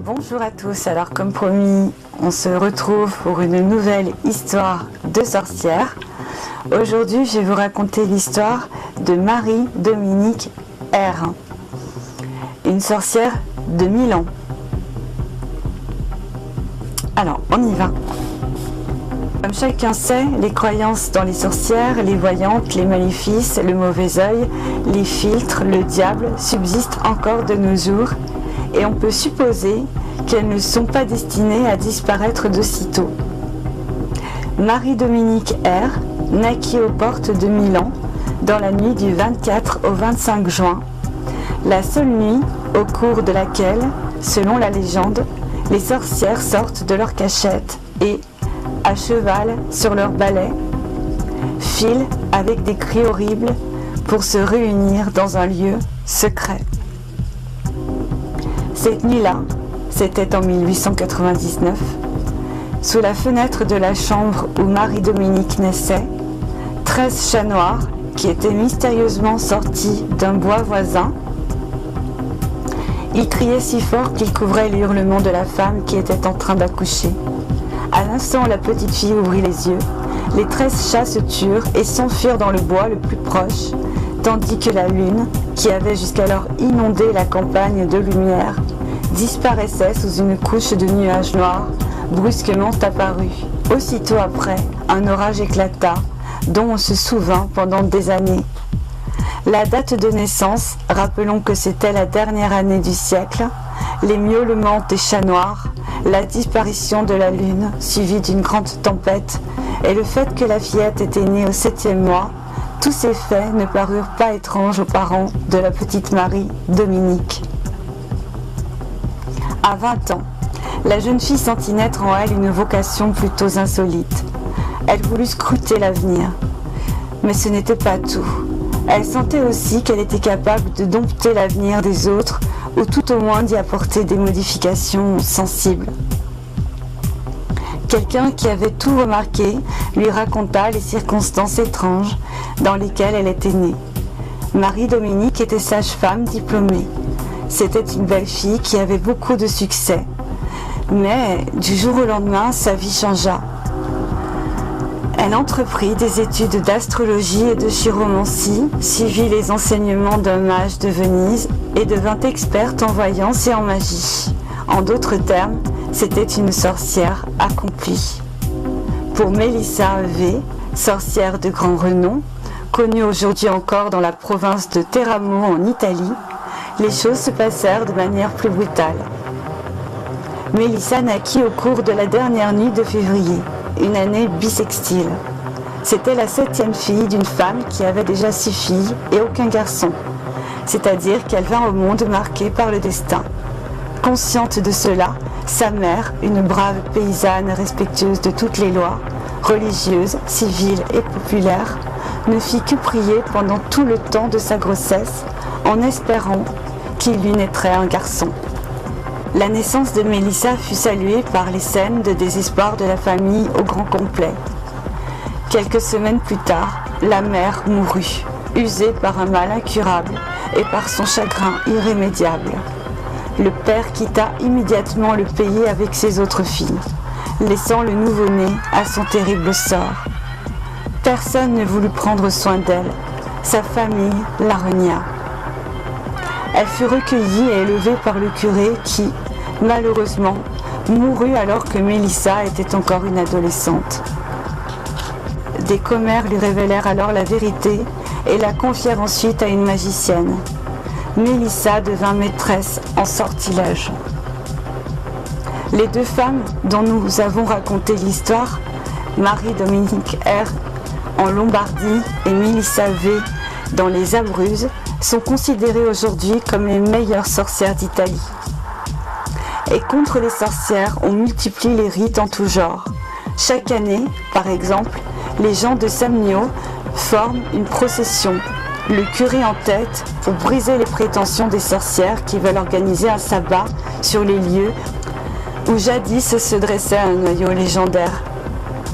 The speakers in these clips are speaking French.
Bonjour à tous, alors comme promis, on se retrouve pour une nouvelle histoire de sorcière. Aujourd'hui, je vais vous raconter l'histoire de Marie-Dominique R, une sorcière de 1000 ans. Alors, on y va. Comme chacun sait, les croyances dans les sorcières, les voyantes, les maléfices, le mauvais œil, les philtres, le diable subsistent encore de nos jours et on peut supposer qu'elles ne sont pas destinées à disparaître d'aussitôt. Marie-Dominique R naquit aux portes de Milan dans la nuit du 24 au 25 juin, la seule nuit au cours de laquelle, selon la légende, les sorcières sortent de leur cachette et, à cheval sur leur balai, filent avec des cris horribles pour se réunir dans un lieu secret. Cette nuit-là, c'était en 1899, sous la fenêtre de la chambre où Marie-Dominique naissait, 13 chats noirs qui étaient mystérieusement sortis d'un bois voisin. Ils criaient si fort qu'ils couvraient les hurlements de la femme qui était en train d'accoucher. À l'instant où la petite fille ouvrit les yeux, les 13 chats se turent et s'enfuirent dans le bois le plus proche, tandis que la lune, qui avait jusqu'alors inondé la campagne de lumière, disparaissait sous une couche de nuages noirs brusquement apparus. Aussitôt après, un orage éclata, dont on se souvint pendant des années. La date de naissance, rappelons que c'était la dernière année du siècle, les miaulements des chats noirs, la disparition de la lune, suivie d'une grande tempête, et le fait que la fillette était née au 7e mois, tous ces faits ne parurent pas étranges aux parents de la petite Marie-Dominique. À 20 ans, la jeune fille sentit naître en elle une vocation plutôt insolite. Elle voulut scruter l'avenir. Mais ce n'était pas tout. Elle sentait aussi qu'elle était capable de dompter l'avenir des autres, ou tout au moins d'y apporter des modifications sensibles. Quelqu'un qui avait tout remarqué lui raconta les circonstances étranges dans lesquelles elle était née. Marie-Dominique était sage-femme diplômée. C'était une belle fille qui avait beaucoup de succès. Mais du jour au lendemain, sa vie changea. Elle entreprit des études d'astrologie et de chiromancie, suivit les enseignements d'un mage de Venise et devint experte en voyance et en magie. En d'autres termes, c'était une sorcière accomplie. Pour Mélissa V, sorcière de grand renom, connue aujourd'hui encore dans la province de Teramo en Italie, les choses se passèrent de manière plus brutale. Mélissa naquit au cours de la dernière nuit de février, une année bissextile. C'était la 7e fille d'une femme qui avait déjà 6 filles et aucun garçon, c'est-à-dire qu'elle vint au monde marquée par le destin. Consciente de cela, sa mère, une brave paysanne respectueuse de toutes les lois, religieuse, civile et populaire, ne fit que prier pendant tout le temps de sa grossesse, en espérant qu'il lui naîtrait un garçon. La naissance de Mélissa fut saluée par les scènes de désespoir de la famille au grand complet. Quelques semaines plus tard, la mère mourut, usée par un mal incurable et par son chagrin irrémédiable. Le père quitta immédiatement le pays avec ses autres filles, laissant le nouveau-né à son terrible sort. Personne ne voulut prendre soin d'elle, sa famille la renia. Elle fut recueillie et élevée par le curé qui, malheureusement, mourut alors que Mélissa était encore une adolescente. Des commères lui révélèrent alors la vérité et la confièrent ensuite à une magicienne. Mélissa devint maîtresse en sortilège. Les deux femmes dont nous avons raconté l'histoire, Marie-Dominique R en Lombardie et Mélissa V dans les Abruzzes, sont considérées aujourd'hui comme les meilleures sorcières d'Italie. Et contre les sorcières, on multiplie les rites en tout genre. Chaque année, par exemple, les gens de Samnio forment une procession, le curé en tête, pour briser les prétentions des sorcières qui veulent organiser un sabbat sur les lieux où jadis se dressait un noyau légendaire.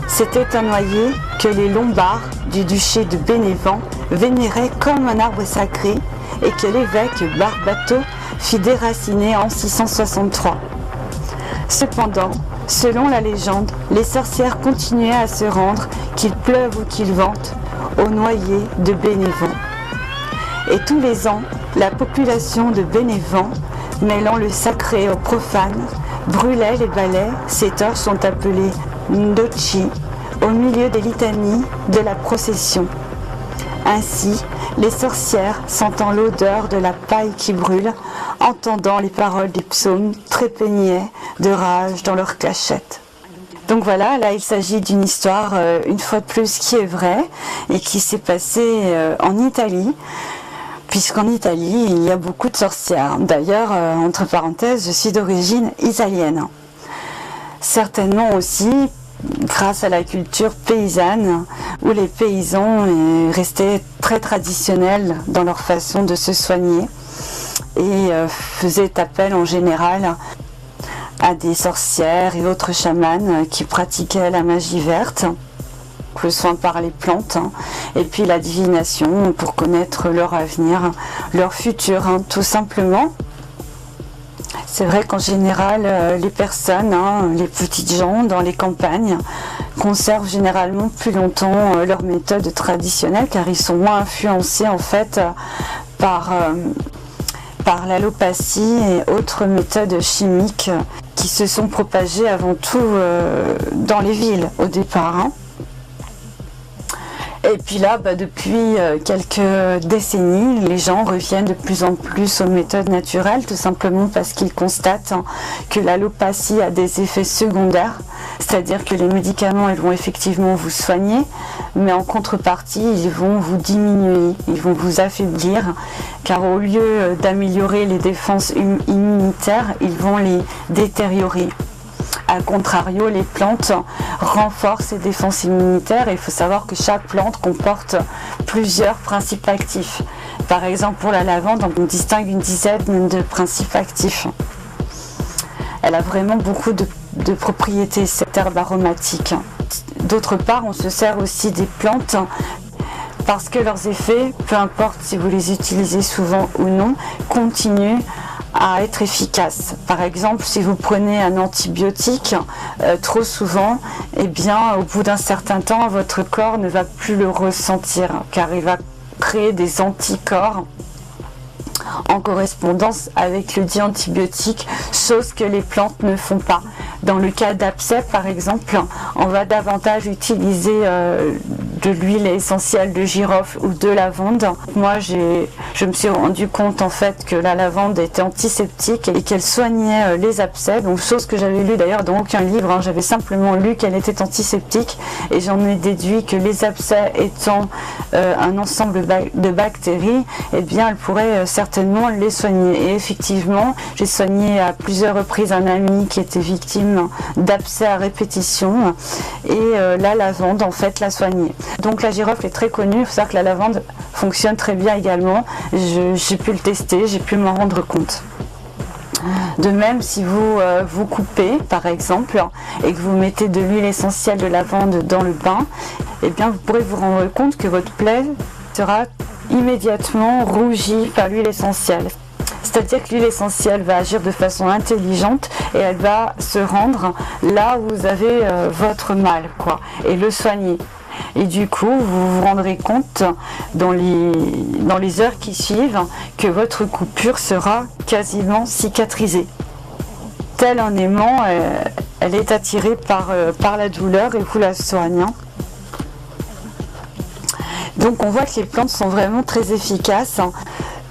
C'était un noyer que les Lombards du duché de Bénévent vénéraient comme un arbre sacré et que l'évêque Barbato fit déraciner en 663. Cependant, selon la légende, les sorcières continuaient à se rendre, qu'il pleuve ou qu'il vente, aux noyers de Bénévent. Et tous les ans, la population de Bénévent, mêlant le sacré au profane, brûlait les balais, ces torches sont appelées ndochi, au milieu des litanies de la procession. Ainsi, les sorcières, sentant l'odeur de la paille qui brûle, entendant les paroles des psaumes, trépignaient de rage dans leurs clochettes. Donc voilà, là il s'agit d'une histoire, une fois de plus, qui est vraie et qui s'est passée en Italie, puisqu'en Italie, il y a beaucoup de sorcières. D'ailleurs, entre parenthèses, je suis d'origine italienne. Certainement aussi grâce à la culture paysanne, où les paysans restaient très traditionnels dans leur façon de se soigner et faisaient appel en général à des sorcières et autres chamanes qui pratiquaient la magie verte, le soin par les plantes, et puis la divination pour connaître leur avenir, leur futur, tout simplement. C'est vrai qu'en général, les personnes, les petites gens dans les campagnes, conservent généralement plus longtemps leurs méthodes traditionnelles, car ils sont moins influencés en fait par l'allopathie et autres méthodes chimiques qui se sont propagées avant tout dans les villes au départ. Et puis là, depuis quelques décennies, les gens reviennent de plus en plus aux méthodes naturelles, tout simplement parce qu'ils constatent que l'allopathie a des effets secondaires, c'est-à-dire que les médicaments ils vont effectivement vous soigner, mais en contrepartie, ils vont vous diminuer, ils vont vous affaiblir, car au lieu d'améliorer les défenses immunitaires, ils vont les détériorer. A contrario, les plantes renforcent les défenses immunitaires et il faut savoir que chaque plante comporte plusieurs principes actifs. Par exemple, pour la lavande, on distingue une dizaine de principes actifs. Elle a vraiment beaucoup de propriétés, cette herbe aromatique. D'autre part, on se sert aussi des plantes parce que leurs effets, peu importe si vous les utilisez souvent ou non, continuent à être efficace. Par exemple, si vous prenez un antibiotique trop souvent, eh bien, au bout d'un certain temps, votre corps ne va plus le ressentir, car il va créer des anticorps en correspondance avec le dit antibiotique, chose que les plantes ne font pas. Dans le cas d'abcès, par exemple, on va davantage utiliser de l'huile essentielle de girofle ou de lavande. Moi, je me suis rendu compte en fait que la lavande était antiseptique et qu'elle soignait les abcès. Donc, chose que j'avais lu d'ailleurs dans aucun livre. J'avais simplement lu qu'elle était antiseptique et j'en ai déduit que les abcès étant un ensemble de bactéries, eh bien, elle pourrait certainement les soigner. Et effectivement, j'ai soigné à plusieurs reprises un ami qui était victime d'abcès à répétition et la lavande en fait l'a soigné. Donc la girofle est très connue, il faut savoir que la lavande fonctionne très bien également. J'ai pu le tester, j'ai pu m'en rendre compte. De même, si vous coupez par exemple et que vous mettez de l'huile essentielle de lavande dans le bain, eh bien vous pourrez vous rendre compte que votre plaie sera immédiatement rougie par l'huile essentielle. C'est-à-dire que l'huile essentielle va agir de façon intelligente et elle va se rendre là où vous avez votre mal, et le soigner. Et du coup, vous vous rendrez compte dans les heures qui suivent que votre coupure sera quasiment cicatrisée. Tel un aimant, elle est attirée par la douleur et vous la soigne. Donc on voit que les plantes sont vraiment très efficaces.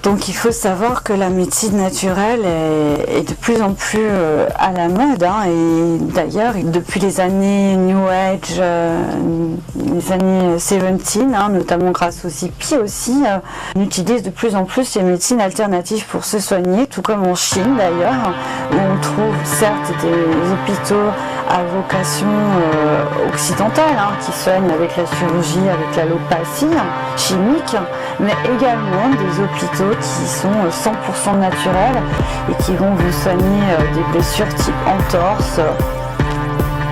Donc il faut savoir que la médecine naturelle est de plus en plus à la mode, et d'ailleurs depuis les années New Age, les années 70, notamment grâce aux hippies aussi, on utilise de plus en plus les médecines alternatives pour se soigner, tout comme en Chine d'ailleurs, où on trouve certes des hôpitaux à vocation occidentale, qui soignent avec la chirurgie, avec l'allopathie chimique, mais également des hôpitaux qui sont 100% naturels et qui vont vous soigner des blessures type entorse,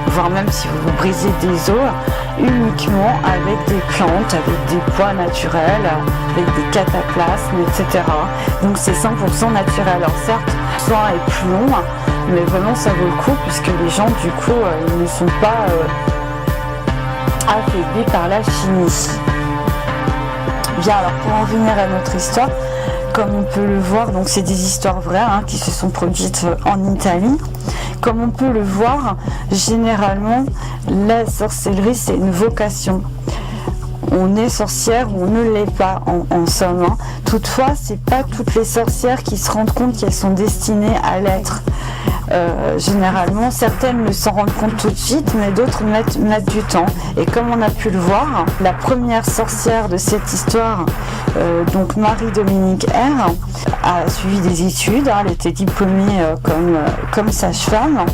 voire même si vous vous brisez des os, uniquement avec des plantes, avec des poids naturels, avec des cataplasmes, etc. Donc c'est 100% naturel. Alors certes, le soin est plus long, mais vraiment ça vaut le coup puisque les gens du coup ils ne sont pas affaiblis par la chimie. Bien, alors pour en venir à notre histoire, comme on peut le voir, donc c'est des histoires vraies qui se sont produites en Italie. Comme on peut le voir, généralement la sorcellerie c'est une vocation. On est sorcière ou on ne l'est pas en somme. Toutefois, c'est pas toutes les sorcières qui se rendent compte qu'elles sont destinées à l'être. Généralement, certaines ne s'en rendent compte tout de suite, mais d'autres mettent du temps. Et comme on a pu le voir, la première sorcière de cette histoire, donc Marie-Dominique R, a suivi des études. Elle était diplômée comme sage-femme.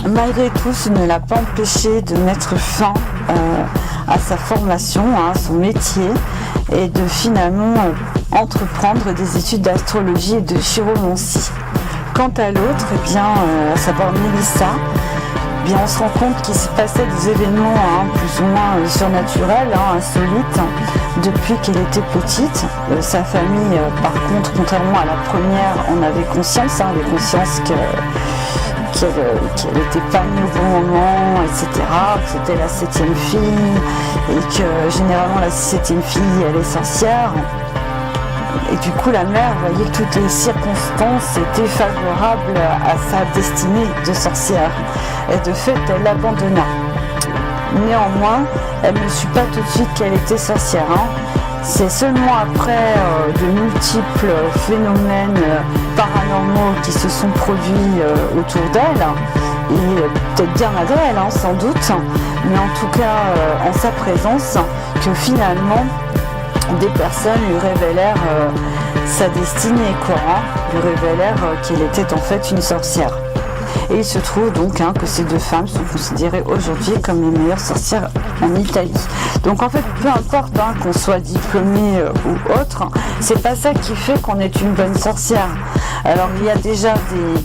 Malgré tout, ce ne l'a pas empêché de mettre fin à sa formation, à son métier, et de finalement entreprendre des études d'astrologie et de chiromancie. Quant à l'autre, à savoir Mélissa, on se rend compte qu'il se passait des événements plus ou moins surnaturels, insolites, depuis qu'elle était petite. Sa famille, par contre, contrairement à la première, on avait conscience, avait conscience qu'elle n'était pas née au bon moment, etc., que c'était la 7e fille, et que généralement la 7e fille, elle est sorcière. Et du coup, la mère voyait que toutes les circonstances étaient favorables à sa destinée de sorcière. Et de fait, elle l'abandonna. Néanmoins, elle ne sut pas tout de suite qu'elle était sorcière. C'est seulement après de multiples phénomènes paranormaux qui se sont produits autour d'elle, et peut-être bien malgré elle, sans doute, mais en tout cas en sa présence, que finalement des personnes lui révélèrent sa destinée, lui révélèrent qu'elle était en fait une sorcière. Et il se trouve donc que ces deux femmes sont considérées aujourd'hui comme les meilleures sorcières en Italie. Donc en fait, peu importe qu'on soit diplômé ou autre, c'est pas ça qui fait qu'on est une bonne sorcière. Alors il y a déjà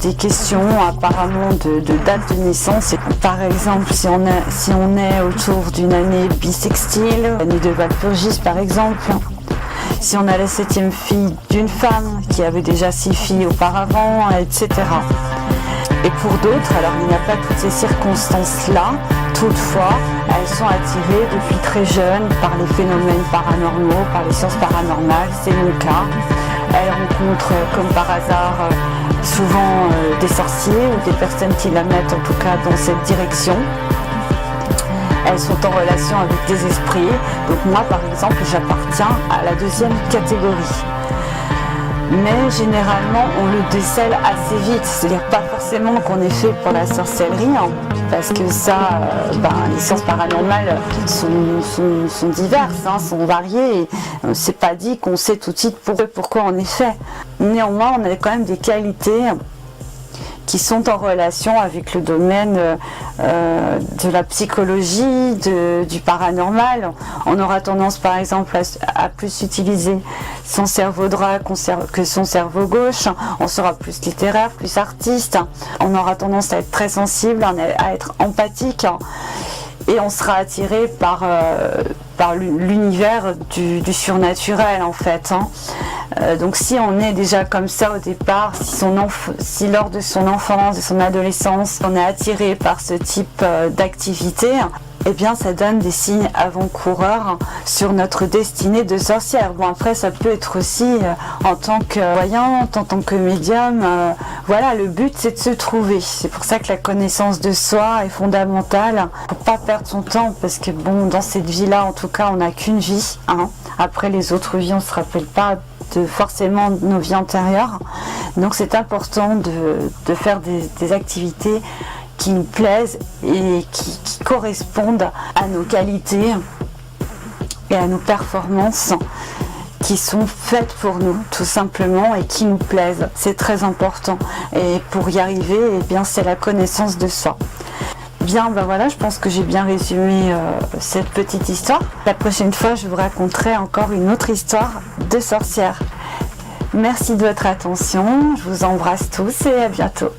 des questions apparemment de date de naissance. Par exemple, si on est autour d'une année bissextile, l'année de Walpurgis par exemple, si on a la 7e fille d'une femme qui avait déjà 6 filles auparavant, etc. Et pour d'autres, alors il n'y a pas toutes ces circonstances-là, toutefois, elles sont attirées depuis très jeunes par les phénomènes paranormaux, par les sciences paranormales, c'est mon cas. Elles rencontrent, comme par hasard, souvent des sorciers ou des personnes qui la mettent en tout cas dans cette direction. Elles sont en relation avec des esprits. Donc moi, par exemple, j'appartiens à la 2e catégorie. Mais généralement, on le décèle assez vite. C'est-à-dire pas forcément qu'on est fait pour la sorcellerie, parce que ça, les sciences paranormales sont diverses, sont variées. Et c'est pas dit qu'on sait tout de suite pourquoi on est fait. Néanmoins, on a quand même des qualités qui sont en relation avec le domaine de la psychologie, du paranormal. On aura tendance par exemple à plus utiliser son cerveau droit que son cerveau gauche. On sera plus littéraire, plus artiste. On aura tendance à être très sensible, à être empathique. Et on sera attiré par l'univers du surnaturel en fait. Donc si on est déjà comme ça au départ, si lors de son enfance, de son adolescence, on est attiré par ce type d'activité, eh bien ça donne des signes avant-coureurs sur notre destinée de sorcière. Bon, après ça peut être aussi en tant que voyante, en tant que médium, voilà, le but c'est de se trouver. C'est pour ça que la connaissance de soi est fondamentale pour pas perdre son temps, parce que bon, dans cette vie-là en tout cas on n'a qu'une vie, Après les autres vies on se rappelle pas forcément de nos vies antérieures, donc c'est important de faire des activités qui nous plaisent et qui correspondent à nos qualités et à nos performances qui sont faites pour nous tout simplement et qui nous plaisent. C'est très important, et pour y arriver, c'est la connaissance de soi. Bien, voilà, je pense que j'ai bien résumé cette petite histoire. La prochaine fois, je vous raconterai encore une autre histoire de sorcière. Merci de votre attention, je vous embrasse tous et à bientôt.